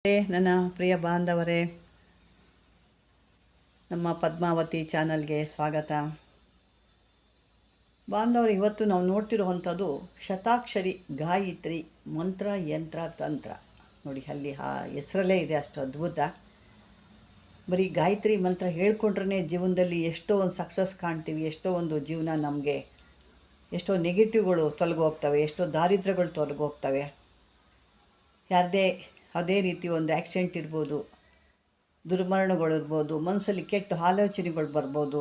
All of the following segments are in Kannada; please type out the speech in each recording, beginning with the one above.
ನನ್ನ ಪ್ರಿಯ ಬಾಂಧವರೇ, ನಮ್ಮ ಪದ್ಮಾವತಿ ಚಾನಲ್ಗೆ ಸ್ವಾಗತ. ಬಾಂಧವರು, ಇವತ್ತು ನಾವು ನೋಡ್ತಿರುವಂಥದ್ದು ಶತಾಕ್ಷರಿ ಗಾಯತ್ರಿ ಮಂತ್ರ ಯಂತ್ರ ತಂತ್ರ. ನೋಡಿ, ಅಲ್ಲಿ ಆ ಹೆಸರಲ್ಲೇ ಇದೆ, ಅಷ್ಟು ಅದ್ಭುತ. ಬರೀ ಗಾಯತ್ರಿ ಮಂತ್ರ ಹೇಳ್ಕೊಂಡ್ರೆ ಜೀವನದಲ್ಲಿ ಎಷ್ಟೋ ಒಂದು ಸಕ್ಸಸ್ ಕಾಣ್ತೀವಿ, ಎಷ್ಟೋ ಒಂದು ಜೀವನ ನಮಗೆ ಎಷ್ಟೋ ನೆಗೆಟಿವ್ಗಳು ತೊಲಗೋಗ್ತವೆ, ಎಷ್ಟೋ ದಾರಿದ್ರ್ಯಗಳು ತೊಲಗೋಗ್ತವೆ. ಯಾರದೇ ಅದೇ ರೀತಿ ಒಂದು ಆ್ಯಕ್ಸಿಡೆಂಟ್ ಇರ್ಬೋದು, ದುರ್ಮರಣಗಳಿರ್ಬೋದು, ಮನಸ್ಸಲ್ಲಿ ಕೆಟ್ಟ ಆಲೋಚನೆಗಳು ಬರ್ಬೋದು.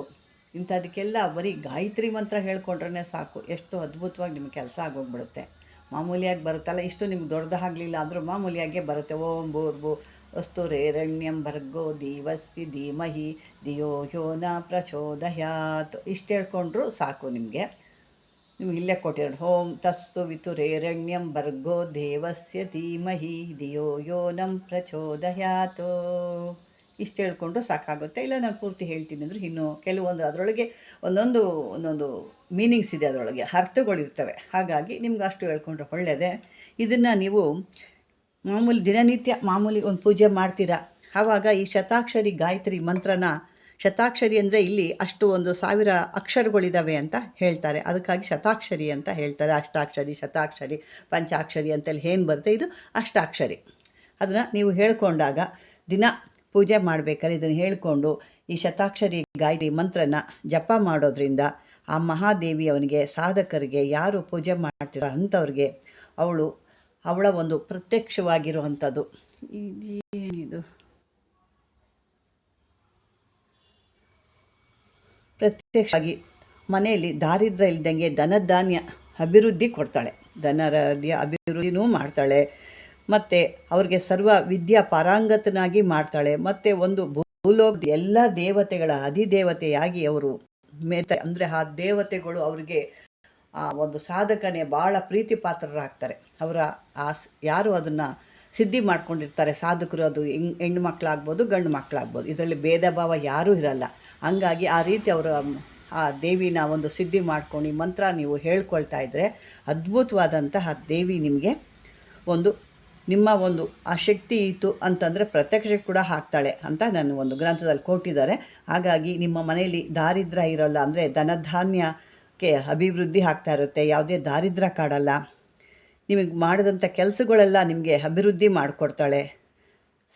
ಇಂಥದಕ್ಕೆಲ್ಲ ಬರೀ ಗಾಯತ್ರಿ ಮಂತ್ರ ಹೇಳ್ಕೊಂಡ್ರೆ ಸಾಕು, ಎಷ್ಟು ಅದ್ಭುತವಾಗಿ ನಿಮ್ಮ ಕೆಲಸ ಆಗೋಗ್ಬಿಡುತ್ತೆ. ಮಾಮೂಲಿಯಾಗಿ ಬರುತ್ತಲ್ಲ, ಇಷ್ಟು ನಿಮ್ಗೆ ದೊಡ್ಡದಾಗಲಿಲ್ಲ ಅಂದರೂ ಮಾಮೂಲಿಯಾಗೇ ಬರುತ್ತೆ. ಓಂ ಭೂರ್ಭು ವಸ್ತುರೇರಣ್ಯಂ ಭರ್ಗೋ ದೇವಸ್ಯ ಧೀಮಹಿ ಧಿಯೋ ಯೋ ನ ಪ್ರಚೋದಯಾತ್. ಇಷ್ಟು ಹೇಳ್ಕೊಂಡ್ರೂ ಸಾಕು. ನಿಮಗೆ ಇಲ್ಲೇ ಕೊಟ್ಟಿರೋಣ, ಓಂ ತಸ್ತು ವಿತುರೇರಣ್ಯಂ ಭರ್ಗೋ ದೇವಸ್ಯ ಧೀಮಹಿ ಧಿಯೋ ಯೋ ನಂ ಪ್ರಚೋದಯಾತ್. ಇಷ್ಟು ಹೇಳ್ಕೊಂಡ್ರು ಸಾಕಾಗುತ್ತೆ. ಇಲ್ಲ ನಾನು ಪೂರ್ತಿ ಹೇಳ್ತೀನಿ ಅಂದರೆ ಇನ್ನೂ ಕೆಲವೊಂದು ಅದರೊಳಗೆ ಒಂದೊಂದು ಮೀನಿಂಗ್ಸ್ ಇದೆ, ಅದರೊಳಗೆ ಅರ್ಥಗಳಿರ್ತವೆ. ಹಾಗಾಗಿ ನಿಮ್ಗೆ ಅಷ್ಟು ಹೇಳ್ಕೊಂಡ್ರೆ ಒಳ್ಳೆಯದೇ. ಇದನ್ನು ನೀವು ದಿನನಿತ್ಯ ಮಾಮೂಲಿ ಒಂದು ಪೂಜೆ ಮಾಡ್ತೀರಾ, ಆವಾಗ ಈ ಶತಾಕ್ಷರಿ ಗಾಯತ್ರಿ ಮಂತ್ರನ, ಶತಾಕ್ಷರಿ ಅಂದರೆ ಇಲ್ಲಿ ಅಷ್ಟು 1000 ಅಕ್ಷರಗಳಿದ್ದಾವೆ ಅಂತ ಹೇಳ್ತಾರೆ, ಅದಕ್ಕಾಗಿ ಶತಾಕ್ಷರಿ ಅಂತ ಹೇಳ್ತಾರೆ. ಅಷ್ಟಾಕ್ಷರಿ, ಶತಾಕ್ಷರಿ, ಪಂಚಾಕ್ಷರಿ ಅಂತೆಲ್ಲ ಏನು ಬರುತ್ತೆ, ಇದು ಅಷ್ಟಾಕ್ಷರಿ. ಅದನ್ನು ನೀವು ಹೇಳ್ಕೊಂಡಾಗ ದಿನ ಪೂಜೆ ಮಾಡಬೇಕಾದ್ರೆ ಇದನ್ನು ಹೇಳಿಕೊಂಡು ಈ ಶತಾಕ್ಷರಿ ಗಾಯತ್ರಿ ಮಂತ್ರನ ಜಪ ಮಾಡೋದ್ರಿಂದ ಆ ಮಹಾದೇವಿ ಅವನಿಗೆ, ಸಾಧಕರಿಗೆ, ಯಾರು ಪೂಜೆ ಮಾಡ್ತಿರೋ ಅಂಥವ್ರಿಗೆ ಅವಳ ಒಂದು ಪ್ರತ್ಯಕ್ಷವಾಗಿರುವಂಥದ್ದು. ಏನಿದು, ಪ್ರತ್ಯಕ್ಷವಾಗಿ ಮನೆಯಲ್ಲಿ ದಾರಿದ್ರ್ಯ ಇಲ್ದಂಗೆ ಧನಧಾನ್ಯ ಅಭಿವೃದ್ಧಿ ಕೊಡ್ತಾಳೆ, ಧನರಾಧ್ಯ ಅಭಿವೃದ್ಧಿನೂ ಮಾಡ್ತಾಳೆ. ಮತ್ತು ಅವ್ರಿಗೆ ಸರ್ವ ವಿದ್ಯಾ ಪಾರಂಗತನಾಗಿ ಮಾಡ್ತಾಳೆ. ಮತ್ತು ಒಂದು ಭೂಲೋಕದ ಎಲ್ಲ ದೇವತೆಗಳ ಅಧಿದೇವತೆಯಾಗಿ ಅವರು ಅಂದರೆ ಆ ದೇವತೆಗಳು ಅವ್ರಿಗೆ ಆ ಒಂದು ಸಾಧಕನೇ ಭಾಳ ಪ್ರೀತಿ ಪಾತ್ರರಾಗ್ತಾರೆ. ಅವರ ಯಾರು ಅದನ್ನು ಸಿದ್ಧಿ ಮಾಡ್ಕೊಂಡಿರ್ತಾರೆ ಸಾಧಕರು, ಅದು ಹೆಣ್ಣು ಮಕ್ಕಳಾಗ್ಬೋದು, ಗಂಡು ಮಕ್ಕಳಾಗ್ಬೋದು, ಇದರಲ್ಲಿ ಭೇದ ಭಾವ ಯಾರೂ ಇರಲ್ಲ. ಹಂಗಾಗಿ ಆ ರೀತಿ ಅವರು ಆ ದೇವಿನ ಒಂದು ಸಿದ್ಧಿ ಮಾಡ್ಕೊಂಡು ಮಂತ್ರ ನೀವು ಹೇಳ್ಕೊಳ್ತಾ ಇದ್ದರೆ ಅದ್ಭುತವಾದಂತಹ ದೇವಿ ನಿಮಗೆ ನಿಮ್ಮ ಒಂದು ಆ ಶಕ್ತಿ ಇತ್ತು ಅಂತಂದರೆ ಪ್ರತ್ಯಕ್ಷ ಕೂಡ ಹಾಕ್ತಾಳೆ ಅಂತ ನನ್ನ ಒಂದು ಗ್ರಂಥದಲ್ಲಿ ಕೊಟ್ಟಿದ್ದಾರೆ. ಹಾಗಾಗಿ ನಿಮ್ಮ ಮನೆಯಲ್ಲಿ ದಾರಿದ್ರ್ಯ ಇರೋಲ್ಲ, ಅಂದರೆ ಧನಧಾನ್ಯಕ್ಕೆ ಅಭಿವೃದ್ಧಿ ಆಗ್ತಾ ಇರುತ್ತೆ, ಯಾವುದೇ ದಾರಿದ್ರ್ಯ ಕಾಡಲ್ಲ. ನಿಮಗೆ ಮಾಡಿದಂಥ ಕೆಲಸಗಳೆಲ್ಲ ನಿಮಗೆ ಅಭಿವೃದ್ಧಿ ಮಾಡಿಕೊಡ್ತಾಳೆ.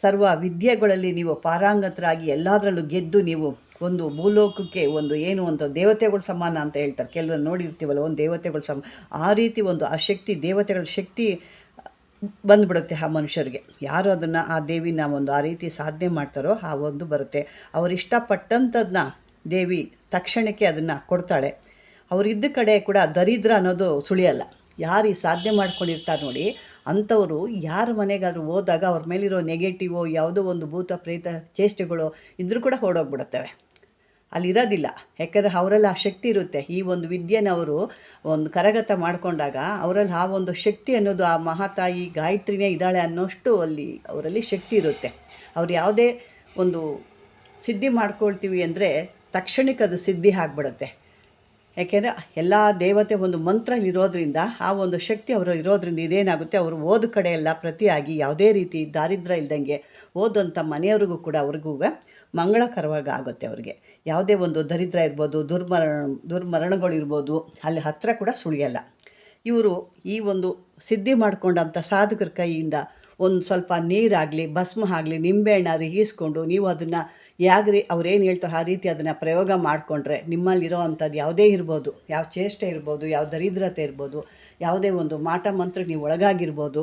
ಸರ್ವ ವಿದ್ಯೆಗಳಲ್ಲಿ ನೀವು ಪಾರಂಗತರಾಗಿ ಎಲ್ಲದರಲ್ಲೂ ಗೆದ್ದು ನೀವು ಒಂದು ಭೂಲೋಕಕ್ಕೆ ಒಂದು ದೇವತೆಗಳು ಸಮಾನ ಅಂತ ಹೇಳ್ತಾರೆ. ಕೆಲವರು ನೋಡಿರ್ತೀವಲ್ಲ, ಒಂದು ದೇವತೆಗಳು ಆ ರೀತಿ ಆ ಶಕ್ತಿ, ದೇವತೆಗಳ ಶಕ್ತಿ ಬಂದುಬಿಡುತ್ತೆ ಆ ಮನುಷ್ಯರಿಗೆ. ಯಾರು ಅದನ್ನು ಆ ದೇವಿನ ಆ ರೀತಿ ಸಾಧನೆ ಮಾಡ್ತಾರೋ ಆ ಬರುತ್ತೆ. ಅವರು ಇಷ್ಟಪಟ್ಟಂಥದ್ದನ್ನ ದೇವಿ ತಕ್ಷಣಕ್ಕೆ ಅದನ್ನು ಕೊಡ್ತಾಳೆ. ಅವರಿದ್ದ ಕಡೆ ಕೂಡ ದರಿದ್ರ ಅನ್ನೋದು ಸುಳಿಯಲ್ಲ. ಯಾರು ಈ ಸಾಧನೆ ಮಾಡ್ಕೊಂಡಿರ್ತಾರೆ ನೋಡಿ, ಅಂಥವರು ಯಾರ ಮನೆಗಾದರೂ ಹೋದಾಗ ಅವ್ರ ಮೇಲಿರೋ ನೆಗೆಟಿವು, ಯಾವುದೋ ಒಂದು ಭೂತ ಪ್ರೇತ ಚೇಷ್ಟೆಗಳು ಇದ್ರೂ ಕೂಡ ಹೊರಡೋಗ್ಬಿಡುತ್ತವೆ, ಅಲ್ಲಿರೋದಿಲ್ಲ. ಯಾಕಂದರೆ ಅವರಲ್ಲಿ ಆ ಶಕ್ತಿ ಇರುತ್ತೆ. ಈ ಒಂದು ವಿದ್ಯೆನ ಅವರು ಕರಗತ ಮಾಡಿಕೊಂಡಾಗ ಅವರಲ್ಲಿ ಆ ಒಂದು ಶಕ್ತಿ ಅನ್ನೋದು, ಆ ಮಹಾತಾಯಿ ಗಾಯತ್ರಿನೇ ಇದ್ದಾಳೆ ಅನ್ನೋಷ್ಟು ಅವರಲ್ಲಿ ಶಕ್ತಿ ಇರುತ್ತೆ. ಅವ್ರು ಯಾವುದೇ ಒಂದು ಸಿದ್ಧಿ ಮಾಡ್ಕೊಳ್ತೀವಿ ಅಂದರೆ ತಕ್ಷಣಕ್ಕೆ ಅದು ಸಿದ್ಧಿ ಆಗಿಬಿಡುತ್ತೆ. ಯಾಕೆಂದರೆ ಎಲ್ಲ ದೇವತೆ ಒಂದು ಮಂತ್ರ ಇರೋದ್ರಿಂದ, ಆ ಒಂದು ಶಕ್ತಿ ಅವರು ಇರೋದ್ರಿಂದ ಇದೇನಾಗುತ್ತೆ, ಅವರು ಓದ ಕಡೆ ಎಲ್ಲ ಪ್ರತಿಯಾಗಿ ಯಾವುದೇ ರೀತಿ ದಾರಿದ್ರ್ಯ ಇಲ್ದಂಗೆ ಓದಂಥ ಮನೆಯವ್ರಿಗೂ ಕೂಡ ಅವ್ರಿಗೂ ಮಂಗಳಕರವಾಗಿ ಆಗುತ್ತೆ. ಅವ್ರಿಗೆ ಯಾವುದೇ ಒಂದು ದರಿದ್ರ ಇರ್ಬೋದು, ದುರ್ಮರಣಗಳಿರ್ಬೋದು, ಅಲ್ಲಿ ಹತ್ತಿರ ಕೂಡ ಸುಳಿಯಲ್ಲ. ಇವರು ಈ ಒಂದು ಸಿದ್ಧಿ ಮಾಡಿಕೊಂಡಂಥ ಸಾಧಕರ ಕೈಯಿಂದ ಸ್ವಲ್ಪ ನೀರಾಗಲಿ, ಭಸ್ಮ ಆಗಲಿ, ನಿಂಬೆಹಣ್ಣು ಈಸ್ಕೊಂಡು ನೀವು ಅದನ್ನು ಅವ್ರೇನು ಹೇಳ್ತಾರೆ ಆ ರೀತಿ ಅದನ್ನು ಪ್ರಯೋಗ ಮಾಡಿಕೊಂಡ್ರೆ ನಿಮ್ಮಲ್ಲಿರೋ ಅಂಥದ್ದು ಯಾವುದೇ ಇರ್ಬೋದು, ಯಾವ ಚೇಷ್ಟೆ ಇರ್ಬೋದು, ಯಾವ ದರಿದ್ರತೆ ಇರ್ಬೋದು, ಯಾವುದೇ ಒಂದು ಮಾಟ ಮಂತ್ರಕ್ಕೆ ನೀವು ಒಳಗಾಗಿರ್ಬೋದು,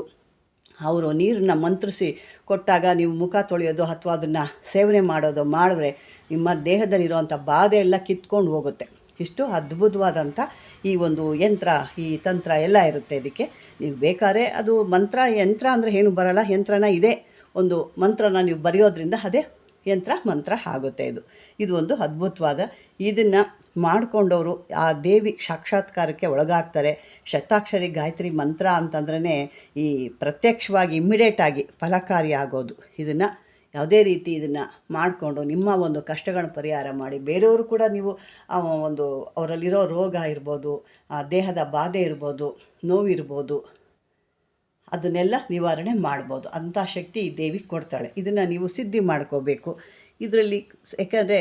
ಅವರು ನೀರನ್ನು ಮಂತ್ರಿಸಿ ಕೊಟ್ಟಾಗ ನೀವು ಮುಖ ತೊಳೆಯೋದು ಅಥವಾ ಅದನ್ನು ಸೇವನೆ ಮಾಡಿದ್ರೆ ನಿಮ್ಮ ದೇಹದಲ್ಲಿರುವಂಥ ಬಾಧೆ ಎಲ್ಲ ಕಿತ್ಕೊಂಡು ಹೋಗುತ್ತೆ. ಇಷ್ಟು ಅದ್ಭುತವಾದಂಥ ಈ ಒಂದು ಯಂತ್ರ, ಈ ತಂತ್ರ ಎಲ್ಲ ಇರುತ್ತೆ. ಇದಕ್ಕೆ ನೀವು ಬೇಕಾದ್ರೆ ಅದು ಯಂತ್ರ ಅಂದರೆ ಏನು ಬರಲ್ಲ, ಯಂತ್ರನ ಇದೇ ಒಂದು ಮಂತ್ರನ ನೀವು ಬರೆಯೋದ್ರಿಂದ ಅದೇ ಯಂತ್ರ ಮಂತ್ರ ಆಗುತ್ತೆ. ಇದು ಒಂದು ಅದ್ಭುತವಾದ, ಇದನ್ನು ಮಾಡಿಕೊಂಡವರು ಆ ದೇವಿ ಸಾಕ್ಷಾತ್ಕಾರಕ್ಕೆ ಒಳಗಾಗ್ತಾರೆ. ಶತಾಕ್ಷರಿ ಗಾಯತ್ರಿ ಮಂತ್ರ ಅಂತಂದ್ರೇ ಈ ಪ್ರತ್ಯಕ್ಷವಾಗಿ ಇಮ್ಮಿಡಿಯೇಟಾಗಿ ಫಲಕಾರಿ ಆಗೋದು. ಇದನ್ನು ಯಾವುದೇ ರೀತಿ ಇದನ್ನು ಮಾಡಿಕೊಂಡು ನಿಮ್ಮ ಒಂದು ಕಷ್ಟಗಳನ್ನ ಪರಿಹಾರ ಮಾಡಿ ಬೇರೆಯವರು ಕೂಡ ನೀವು ಅವರಲ್ಲಿರೋ ರೋಗ ಇರ್ಬೋದು, ದೇಹದ ಬಾಧೆ ಇರ್ಬೋದು, ನೋವಿರ್ಬೋದು, ಅದನ್ನೆಲ್ಲ ನಿವಾರಣೆ ಮಾಡ್ಬೋದು. ಅಂಥ ಶಕ್ತಿ ಈ ದೇವಿ ಕೊಡ್ತಾಳೆ. ಇದನ್ನು ನೀವು ಸಿದ್ಧಿ ಮಾಡ್ಕೋಬೇಕು. ಇದರಲ್ಲಿ ಯಾಕಂದರೆ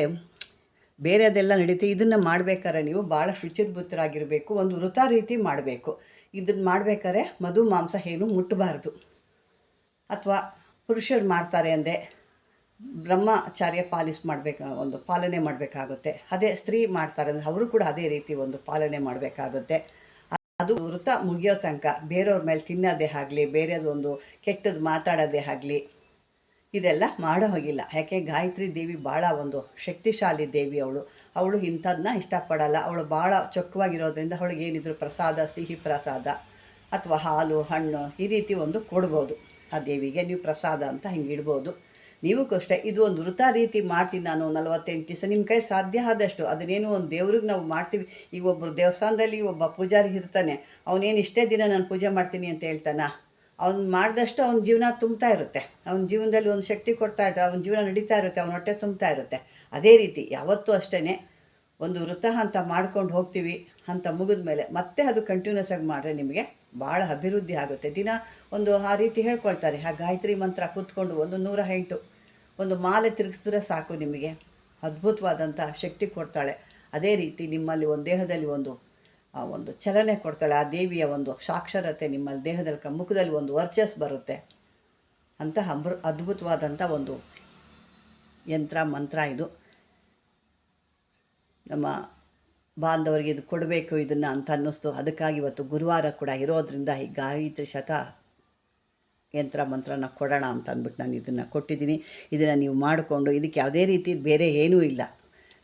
ಬೇರೆದೆಲ್ಲ ನಡೀತೆ, ಇದನ್ನು ಮಾಡಬೇಕಾದ್ರೆ ನೀವು ಭಾಳ ಶುಚಿರ್ಭೂತರಾಗಿರಬೇಕು. ಒಂದು ವೃತ ರೀತಿ ಮಾಡಬೇಕು. ಇದನ್ನು ಮಾಡಬೇಕಾದ್ರೆ ಮಧು ಮಾಂಸ ಏನು ಮುಟ್ಟಬಾರ್ದು. ಅಥವಾ ಪುರುಷರು ಮಾಡ್ತಾರೆ ಅಂದರೆ ಬ್ರಹ್ಮಚಾರ್ಯ ಪಾಲನೆ ಮಾಡಬೇಕಾಗುತ್ತೆ. ಅದೇ ಸ್ತ್ರೀ ಮಾಡ್ತಾರೆ ಅಂದರೆ ಅವರು ಕೂಡ ಅದೇ ರೀತಿ ಒಂದು ಪಾಲನೆ ಮಾಡಬೇಕಾಗುತ್ತೆ. ಅದು ವೃತ ಮುಗಿಯೋ ತನಕ ಬೇರೆಯವ್ರ ಮೇಲೆ ತಿನ್ನೋದೇ ಆಗಲಿ, ಬೇರೆದೊಂದು ಕೆಟ್ಟದ್ದು ಮಾತಾಡೋದೇ ಆಗಲಿ, ಇದೆಲ್ಲ ಮಾಡೋ ಹೋಗಿಲ್ಲ. ಯಾಕೆ ಗಾಯತ್ರಿ ದೇವಿ ಭಾಳ ಒಂದು ಶಕ್ತಿಶಾಲಿ ದೇವಿ. ಅವಳು ಇಂಥದನ್ನ ಇಷ್ಟಪಡಲ್ಲ. ಅವಳು ಭಾಳ ಚೊಕ್ಕವಾಗಿರೋದ್ರಿಂದ ಅವಳಿಗೆ ಏನಿದ್ರು ಪ್ರಸಾದ, ಸಿಹಿ ಪ್ರಸಾದ ಅಥವಾ ಹಾಲು ಹಣ್ಣು ಈ ರೀತಿ ಒಂದು ಕೊಡ್ಬೋದು. ಆ ದೇವಿಗೆ ನೀವು ಪ್ರಸಾದ ಅಂತ ಹಿಂಗೆ ಇಡ್ಬೋದು. ನೀವು ಅಷ್ಟೇ ಇದು ಒಂದು ವೃತ ರೀತಿ ಮಾಡ್ತೀನಿ ನಾನು 48 ದಿವಸ. ನಿಮ್ಮ ಕೈ ಸಾಧ್ಯ ಆದಷ್ಟು ಅದನ್ನೇನು ಒಂದು ದೇವ್ರಿಗೆ ನಾವು ಮಾಡ್ತೀವಿ. ಈಗ ಒಬ್ಬರು ದೇವಸ್ಥಾನದಲ್ಲಿ ಒಬ್ಬ ಪೂಜಾರಿ ಇರ್ತಾನೆ, ಅವನೇನು ಇಷ್ಟೇ ದಿನ ನಾನು ಪೂಜೆ ಮಾಡ್ತೀನಿ ಅಂತ ಹೇಳ್ತಾನೆ. ಅವ್ನು ಮಾಡಿದಷ್ಟು ಅವ್ನ ಜೀವನ ತುಂಬ್ತಾ ಇರುತ್ತೆ. ಅವನ ಜೀವನದಲ್ಲಿ ಒಂದು ಶಕ್ತಿ ಕೊಡ್ತಾ ಇರ್ತಾರೆ, ಅವನ ಜೀವನ ನಡೀತಾ ಇರುತ್ತೆ, ಅವನ ಹೊಟ್ಟೆ ತುಂಬ್ತಾ ಇರುತ್ತೆ. ಅದೇ ರೀತಿ ಯಾವತ್ತೂ ಅಷ್ಟೇ ಒಂದು ವೃತ ಅಂತ ಮಾಡ್ಕೊಂಡು ಹೋಗ್ತೀವಿ ಅಂತ ಮುಗಿದ ಮೇಲೆ ಮತ್ತೆ ಅದು ಕಂಟಿನ್ಯೂಸ್ ಆಗಿ ಮಾಡಿದ್ರೆ ನಿಮಗೆ ಭಾಳ ಅಭಿವೃದ್ಧಿ ಆಗುತ್ತೆ. ದಿನ ಒಂದು ಆ ರೀತಿ ಹೇಳ್ಕೊಳ್ತಾರೆ. ಆ ಗಾಯತ್ರಿ ಮಂತ್ರ ಕೂತ್ಕೊಂಡು 108 ಒಂದು ಮಾಲೆ ತಿರುಗಿಸಿದ್ರೆ ಸಾಕು, ನಿಮಗೆ ಅದ್ಭುತವಾದಂಥ ಶಕ್ತಿ ಕೊಡ್ತಾಳೆ. ಅದೇ ರೀತಿ ನಿಮ್ಮಲ್ಲಿ ಒಂದು ದೇಹದಲ್ಲಿ ಒಂದು ಚಲನೆ ಕೊಡ್ತಾಳೆ. ಆ ದೇವಿಯ ಒಂದು ಸಾಕ್ಷರತೆ ನಿಮ್ಮಲ್ಲಿ ದೇಹದಲ್ಲಿ ಮುಖದಲ್ಲಿ ಒಂದು ವರ್ಚಸ್ ಬರುತ್ತೆ. ಅಂತಹ ಅದ್ಭುತವಾದಂಥ ಒಂದು ಮಂತ್ರ ಇದು. ನಮ್ಮ ಬಾಂಧವರಿಗೆ ಇದು ಕೊಡಬೇಕು ಇದನ್ನು ಅಂತ ಅನ್ನಿಸ್ತು. ಅದಕ್ಕಾಗಿ ಇವತ್ತು ಗುರುವಾರ ಕೂಡ ಇರೋದರಿಂದ ಈ ಗಾಯತ್ರಿ ಮಂತ್ರನ ಕೊಡೋಣ ಅಂತ ಅಂದ್ಬಿಟ್ಟು ನಾನು ಇದನ್ನು ಕೊಟ್ಟಿದ್ದೀನಿ. ಇದನ್ನು ನೀವು ಮಾಡಿಕೊಂಡು ಇದಕ್ಕೆ ಯಾವುದೇ ರೀತಿ ಬೇರೆ ಏನೂ ಇಲ್ಲ.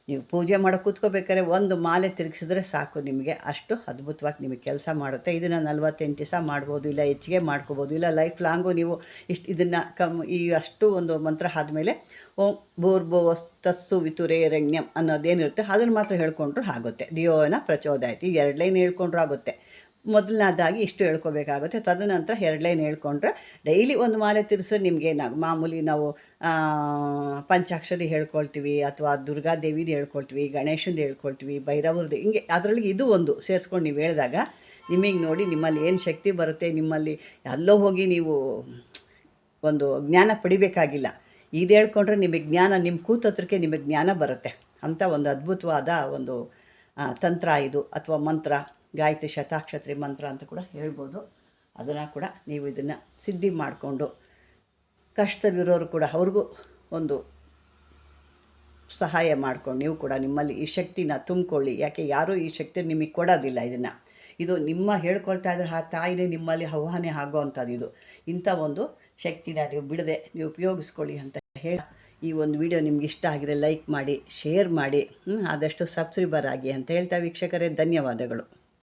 ನೀವು ಪೂಜೆ ಮಾಡೋಕೆ ಕೂತ್ಕೋಬೇಕಾದ್ರೆ ಒಂದು ಮಾಲೆ ತಿರುಗಿಸಿದ್ರೆ ಸಾಕು, ನಿಮಗೆ ಅಷ್ಟು ಅದ್ಭುತವಾಗಿ ನಿಮಗೆ ಕೆಲಸ ಮಾಡುತ್ತೆ. ಇದನ್ನು 48 ದಿವಸ ಮಾಡ್ಬೋದು, ಇಲ್ಲ ಹೆಚ್ಚಿಗೆ ಮಾಡ್ಕೋಬೋದು, ಇಲ್ಲ ಲೈಫ್ ಲಾಂಗು ನೀವು ಇದನ್ನು ಅಷ್ಟು ಒಂದು ಮಂತ್ರ ಆದಮೇಲೆ ಓಂ ಭೂರ್ಭುವಸ್ತಸ್ಸು ವಿತುರೇರಣ್ಯಂ ಅನ್ನೋದೇನಿರುತ್ತೆ ಅದನ್ನು ಮಾತ್ರ ಹೇಳ್ಕೊಂಡ್ರೂ ಆಗುತ್ತೆ. ದಿಯೋನ ಪ್ರಚೋದಯಾತ್, ಈ 2 ಲೈನ್ ಹೇಳ್ಕೊಂಡ್ರೂ ಆಗುತ್ತೆ. ಮೊದಲನೇದಾಗಿ ಇಷ್ಟು ಹೇಳ್ಕೊಬೇಕಾಗುತ್ತೆ. ತದನಂತರ 2 ಲೈನ್ ಹೇಳ್ಕೊಂಡ್ರೆ ಡೈಲಿ ಒಂದು ಮಾಲೆ ತಿರ್ಸಿದ್ರೆ ನಿಮಗೆ ಮಾಮೂಲಿ ನಾವು ಪಂಚಾಕ್ಷರಿ ಹೇಳ್ಕೊಳ್ತೀವಿ, ಅಥವಾ ದುರ್ಗಾದೇವಿದು ಹೇಳ್ಕೊಳ್ತೀವಿ, ಗಣೇಶಂದು ಹೇಳ್ಕೊಳ್ತೀವಿ, ಭೈರವ್ರದ್ದು, ಹಿಂಗೆ ಅದರಲ್ಲಿ ಇದು ಒಂದು ಸೇರಿಸ್ಕೊಂಡು ನೀವು ಹೇಳಿದಾಗ ನಿಮಗೆ ನೋಡಿ ನಿಮ್ಮಲ್ಲಿ ಏನು ಶಕ್ತಿ ಬರುತ್ತೆ. ನಿಮ್ಮಲ್ಲಿ ಎಲ್ಲೋ ಹೋಗಿ ನೀವು ಒಂದು ಜ್ಞಾನ ಪಡಿಬೇಕಾಗಿಲ್ಲ. ಇದು ಹೇಳ್ಕೊಂಡ್ರೆ ನಿಮಗೆ ಜ್ಞಾನ ನಿಮ್ಮ ಕೂತತ್ರಕ್ಕೆ ನಿಮಗೆ ಜ್ಞಾನ ಬರುತ್ತೆ. ಅಂಥ ಒಂದು ಅದ್ಭುತವಾದ ಒಂದು ತಂತ್ರ ಇದು, ಅಥವಾ ಮಂತ್ರ ಗಾಯತ್ರಿ ಶತಾಕ್ಷರಿ ಮಂತ್ರ ಅಂತ ಕೂಡ ಹೇಳ್ಬೋದು. ಅದನ್ನು ಕೂಡ ನೀವು ಇದನ್ನು ಸಿದ್ಧಿ ಮಾಡಿಕೊಂಡು ಕಷ್ಟದಲ್ಲಿರೋರು ಕೂಡ ಅವ್ರಿಗೂ ಒಂದು ಸಹಾಯ ಮಾಡ್ಕೊಂಡು ನೀವು ಕೂಡ ನಿಮ್ಮಲ್ಲಿ ಈ ಶಕ್ತಿನ ತುಂಬಿಕೊಳ್ಳಿ. ಯಾಕೆ ಯಾರೂ ಈ ಶಕ್ತಿ ನಿಮಗೆ ಕೊಡೋದಿಲ್ಲ. ಇದು ನಿಮ್ಮ ಹೇಳ್ಕೊಳ್ತಾ ಇದ್ರೆ ಆ ತಾಯಿನೇ ನಿಮ್ಮಲ್ಲಿ ಆಹ್ವಾನ ಆಗೋ ಅಂಥದ್ದು. ಇದು ಇಂಥ ಒಂದು ಶಕ್ತಿನ ನೀವು ಬಿಡದೆ ನೀವು ಉಪಯೋಗಿಸ್ಕೊಳ್ಳಿ ಅಂತ ಹೇಳಿ ಈ ಒಂದು ವಿಡಿಯೋ ನಿಮ್ಗೆ ಇಷ್ಟ ಆಗಿದ್ರೆ ಲೈಕ್ ಮಾಡಿ, ಶೇರ್ ಮಾಡಿ, ಆದಷ್ಟು ಸಬ್ಸ್ಕ್ರೈಬರ್ ಆಗಿ ಅಂತ ಹೇಳ್ತಾ ವೀಕ್ಷಕರೇ ಧನ್ಯವಾದಗಳು.